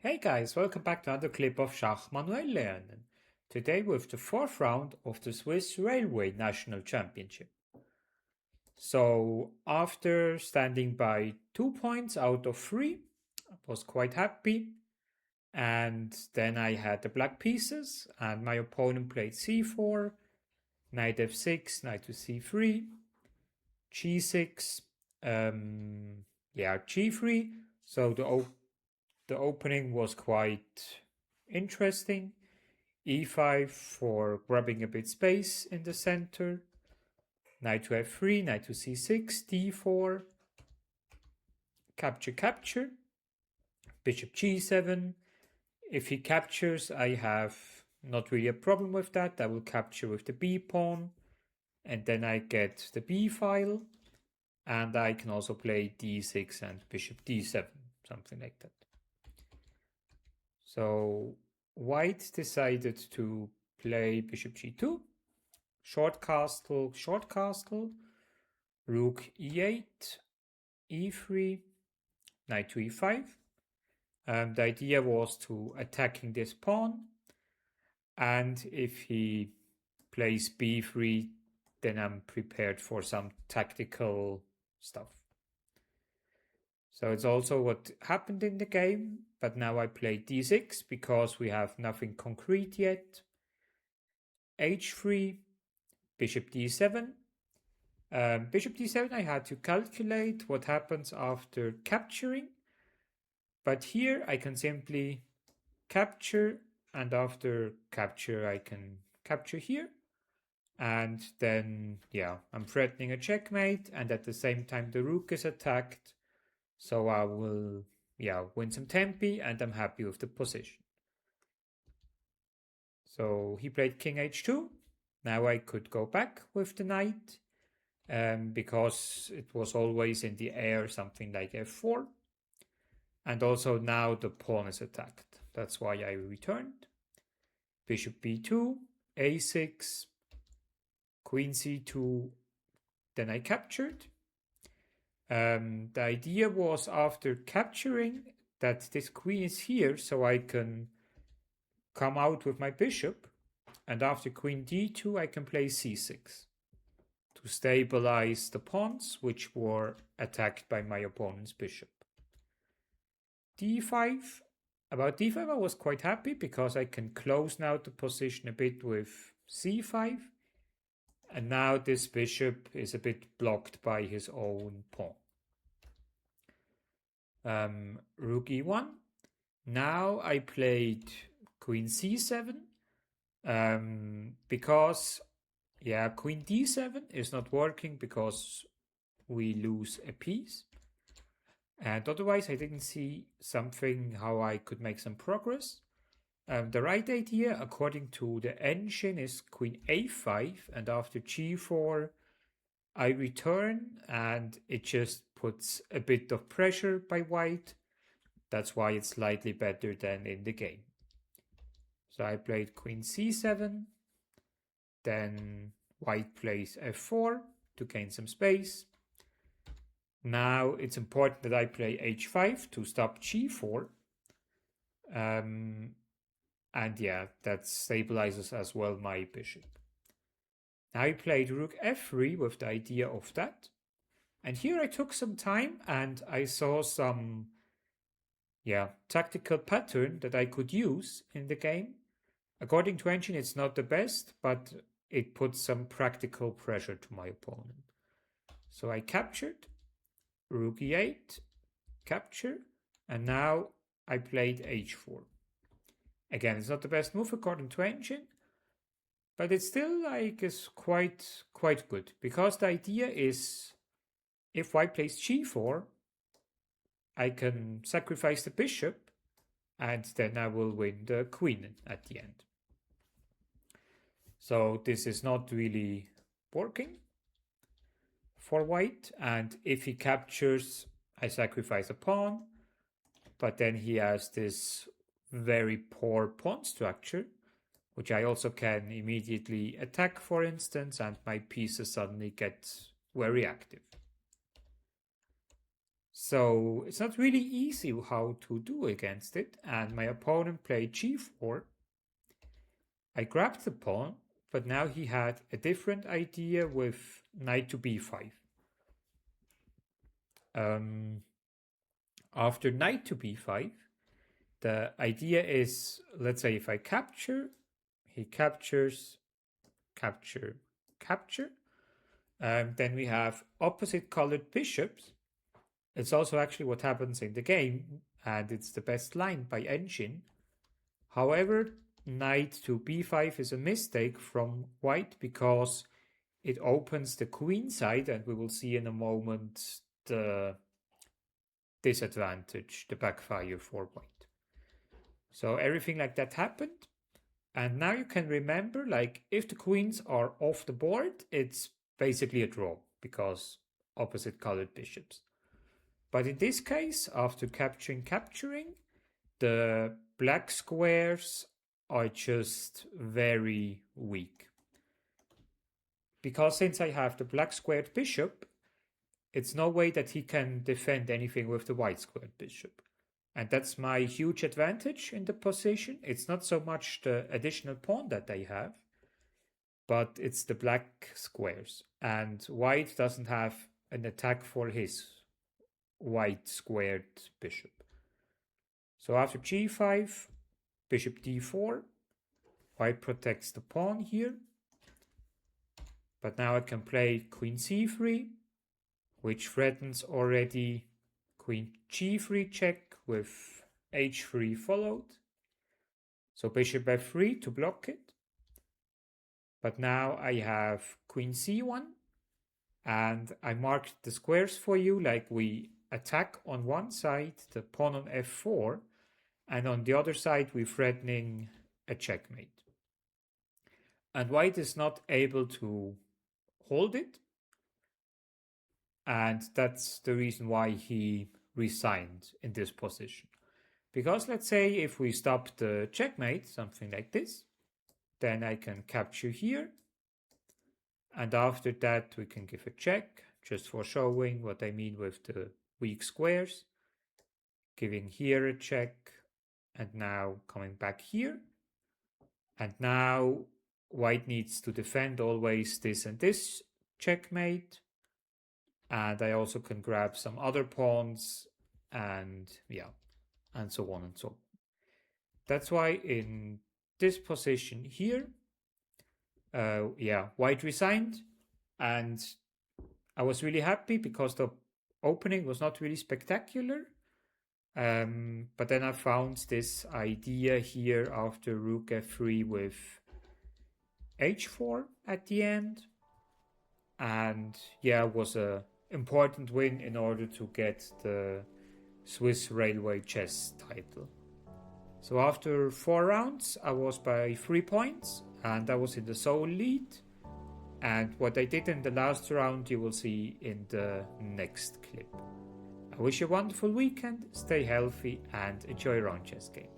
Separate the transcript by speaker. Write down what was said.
Speaker 1: Hey guys, welcome back to another clip of Schach-manuel-lernen. Today with the fourth round of the Swiss Railway National Championship. So after standing by 2 points out of 3, I was quite happy. And then I had the black pieces and my opponent played c4, knight f6, knight to c3, g6, g3. So the opening was quite interesting. e5 for grabbing a bit space in the center. Knight to f3, knight to c6, d4. Capture. Bishop g7. If he captures, I have not really a problem with that. I will capture with the b pawn. And then I get the b file. And I can also play d6 and bishop d7, something like that. So white decided to play bishop g2, short castle, rook e8, e3, knight to e5. The idea was to attacking this pawn, and if he plays b3, then I'm prepared for some tactical stuff. So it's also what happened in the game, but now I play d6 because we have nothing concrete yet. h3, bishop d7. Bishop d7 I had to calculate what happens after capturing, but here I can simply capture, and after capture I can capture here. And then, I'm threatening a checkmate, and at the same time the rook is attacked. So I will, win some tempi, and I'm happy with the position. So he played king h2. Now I could go back with the knight, because it was always in the air, something like f4. And also now the pawn is attacked. That's why I returned. Bishop b2, a6, queen c2, then I captured. The idea was after capturing that this queen is here, so I can come out with my bishop, and after queen d2 I can play c6 to stabilize the pawns which were attacked by my opponent's bishop. d5. About d5 I was quite happy because I can close now the position a bit with c5. And now this bishop is a bit blocked by his own pawn. Rook e1. Now I played queen c7 because, queen d7 is not working because we lose a piece. And otherwise I didn't see something how I could make some progress. The right idea, according to the engine, is queen a5, and after g4, I return, and it just puts a bit of pressure by white. That's why it's slightly better than in the game. So I played queen c7, then white plays f4 to gain some space. Now it's important that I play h5 to stop g4. And that stabilizes as well my bishop. Now I played rook f3 with the idea of that. And here I took some time and I saw some tactical pattern that I could use in the game. According to engine, it's not the best, but it puts some practical pressure to my opponent. So I captured, rook e8, capture, and now I played h4. Again, it's not the best move according to engine, but it's still is quite good, because the idea is if white plays g4, I can sacrifice the bishop, and then I will win the queen at the end. So this is not really working for white, and if he captures, I sacrifice a pawn, but then he has this very poor pawn structure, which I also can immediately attack, for instance, and my pieces suddenly get very active. So it's not really easy how to do against it, and my opponent played g4. I grabbed the pawn, but now he had a different idea with knight to b5. After knight to b5, the idea is, let's say if I capture, he captures, capture, capture. Then we have opposite colored bishops. It's also actually what happens in the game, and it's the best line by Engine. However, knight to b5 is a mistake from white because it opens the queen side, and we will see in a moment the disadvantage, the backfire for white. So everything like that happened. And now you can remember, like, if the queens are off the board, it's basically a draw because opposite colored bishops. But in this case, after capturing, the black squares are just very weak. Because since I have the black squared bishop, it's no way that he can defend anything with the white squared bishop. And that's my huge advantage in the position. It's not so much the additional pawn that I have, but it's the black squares. And white doesn't have an attack for his white squared bishop. So after g5, bishop d4, white protects the pawn here. But now I can play queen c3, which threatens already queen g3 check with h3 followed. So bishop f3 to block it. But now I have queen c1, and I marked the squares for you, like we attack on one side, the pawn on f4, and on the other side we're threatening a checkmate. And white is not able to hold it, and that's the reason why he resigned in this position. Because let's say if we stop the checkmate, something like this, then I can capture here, and after that we can give a check, just for showing what I mean with the weak squares, giving here a check, and now coming back here. And now white needs to defend always this and this checkmate, and I also can grab some other pawns, and yeah, and so on and so on. That's why in this position here, white resigned, and I was really happy because the opening was not really spectacular. But then I found this idea here after rook f3 with h4 at the end, and yeah, it was a important win in order to get the Swiss Railway chess title. So after 4 rounds, I was by 3 points, and I was in the sole lead. And what I did in the last round, you will see in the next clip. I wish you a wonderful weekend, stay healthy, and enjoy your own chess game.